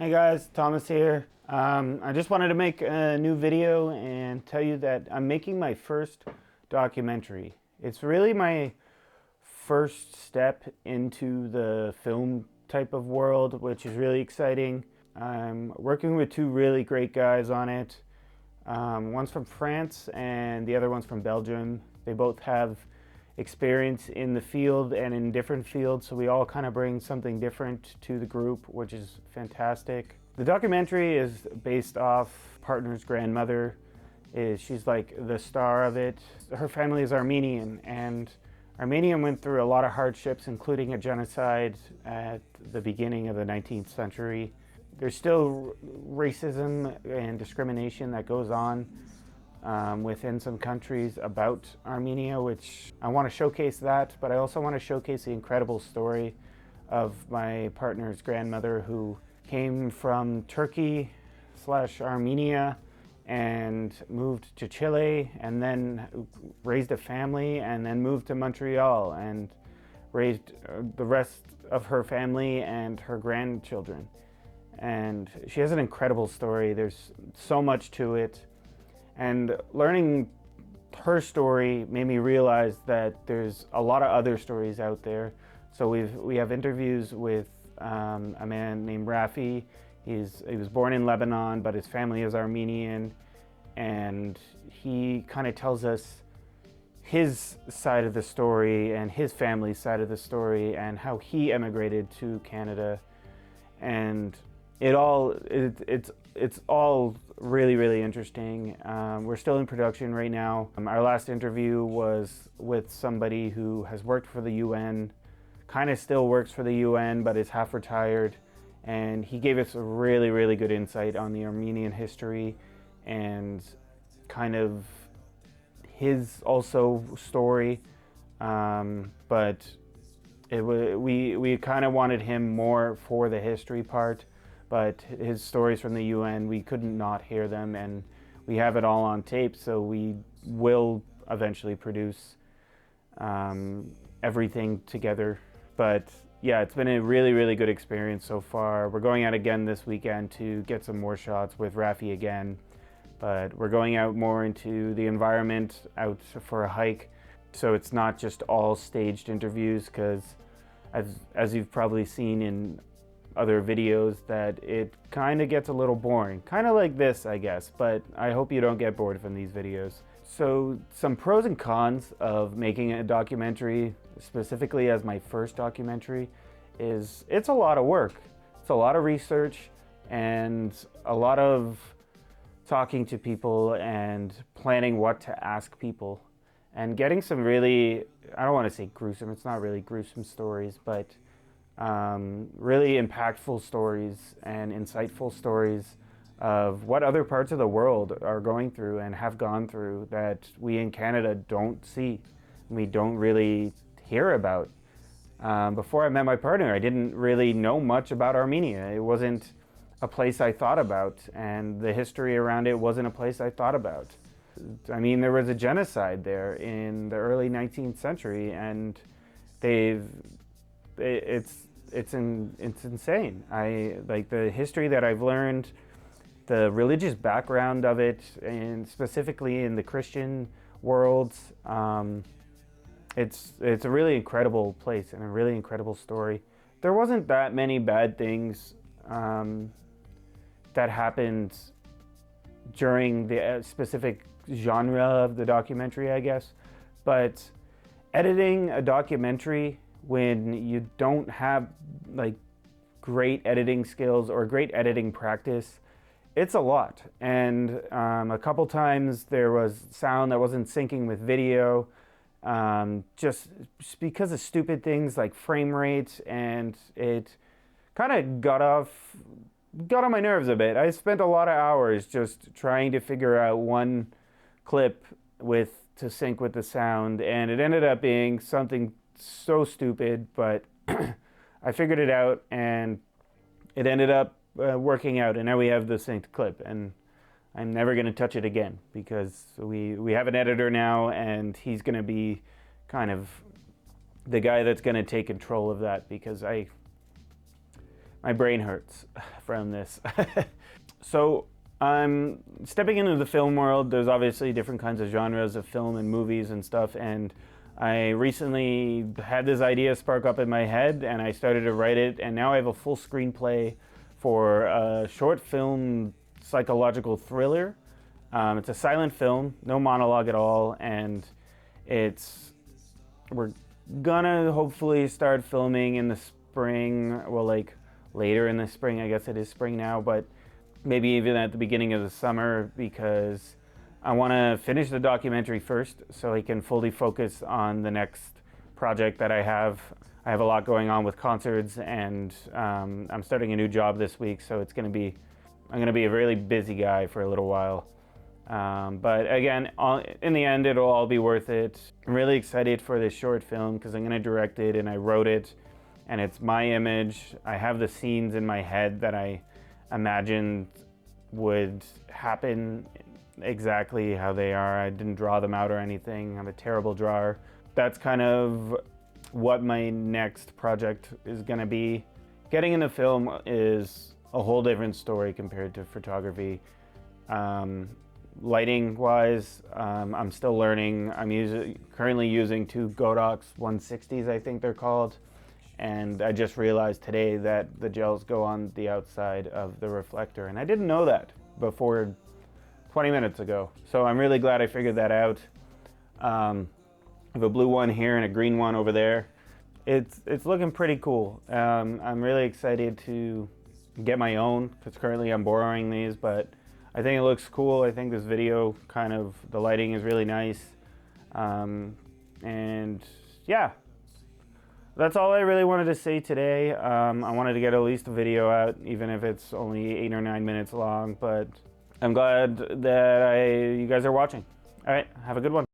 Hey guys, Thomas here. I just wanted to make a new video and tell you that I'm making my first documentary. It's really my first step into the film type of world, which is really exciting. I'm working with two really great guys on it. One's from France and the other one's from Belgium. They both have experience in the field and in different fields, so we all kind of bring something different to the group, which is fantastic. The documentary is based off partner's grandmother. She's like the star of it. Her family is Armenian, and Armenia went through a lot of hardships, including a genocide at the beginning of the 19th century. There's still racism and discrimination that goes on within some countries about Armenia, which I want to showcase that, but I also want to showcase the incredible story of my partner's grandmother, who came from Turkey/Armenia and moved to Chile, and then raised a family, and then moved to Montreal and raised the rest of her family and her grandchildren. And she has an incredible story. There's so much to it. And learning her story made me realize that there's a lot of other stories out there. So we have interviews with a man named Rafi. He was born in Lebanon, but his family is Armenian, and he kind of tells us his side of the story and his family's side of the story and how he emigrated to Canada. And it's all really interesting. We're still in production right now. Our last interview was with somebody who has worked for the UN, kind of still works for the UN, but is half retired. And he gave us a really good insight on the Armenian history and kind of his also story. But we kind of wanted him more for the history part. But his stories from the UN, we couldn't not hear them, and we have it all on tape, so we will eventually produce everything together. But yeah, it's been a really good experience so far. We're going out again this weekend to get some more shots with Rafi again, but we're going out more into the environment, out for a hike. So it's not just all staged interviews, because as you've probably seen in other videos, that it kind of gets a little boring. Kind of like this, I guess, but I hope you don't get bored from these videos. So some pros and cons of making a documentary, specifically as my first documentary, is it's a lot of work. It's a lot of research and a lot of talking to people and planning what to ask people and getting some really, I don't want to say gruesome, it's not really gruesome stories, but really impactful stories and insightful stories of what other parts of the world are going through and have gone through that we in Canada don't see, we don't really hear about. Before I met my partner, I didn't really know much about Armenia. It wasn't a place I thought about, and the history around it wasn't a place I thought about. I mean, there was a genocide there in the early 19th century, and it's insane. I like the history that I've learned, the religious background of it, and specifically in the Christian worlds. It's a really incredible place and a really incredible story. There wasn't that many bad things that happened during the specific genre of the documentary, I guess, but editing a documentary when you don't have like great editing skills or great editing practice, it's a lot. And a couple times there was sound that wasn't syncing with video, just because of stupid things like frame rate, and it kind of got on my nerves a bit. I spent a lot of hours just trying to figure out one clip to sync with the sound, and it ended up being something so stupid, but I figured it out, and it ended up working out, and now we have the synced clip, and I'm never going to touch it again because we have an editor now, and he's going to be kind of the guy that's going to take control of that, because my brain hurts from this. So I'm stepping into the film world. There's obviously different kinds of genres of film and movies and stuff, and I recently had this idea spark up in my head and I started to write it, and now I have a full screenplay for a short film psychological thriller. It's a silent film, no monologue at all, and we're gonna hopefully start filming in the spring, well, like later in the spring. I guess it is spring now, but maybe even at the beginning of the summer, because I want to finish the documentary first so I can fully focus on the next project that I have. I have a lot going on with concerts, and I'm starting a new job this week, so I'm going to be a really busy guy for a little while. But again, in the end, it'll all be worth it. I'm really excited for this short film because I'm going to direct it, and I wrote it, and it's my image. I have the scenes in my head that I imagined would happen exactly how they are. I didn't draw them out or anything. I'm a terrible drawer. That's kind of what my next project is going to be. Getting into film is a whole different story compared to photography. Lighting wise, I'm still learning. I'm currently using two Godox 160s, I think they're called. And I just realized today that the gels go on the outside of the reflector, and I didn't know that before 20 minutes ago. So I'm really glad I figured that out. I have a blue one here and a green one over there. It's looking pretty cool. I'm really excited to get my own, because currently I'm borrowing these, but I think it looks cool. I think this video the lighting is really nice. And yeah. That's all I really wanted to say today. I wanted to get at least a video out, even if it's only 8 or 9 minutes long, but I'm glad that you guys are watching. All right, have a good one.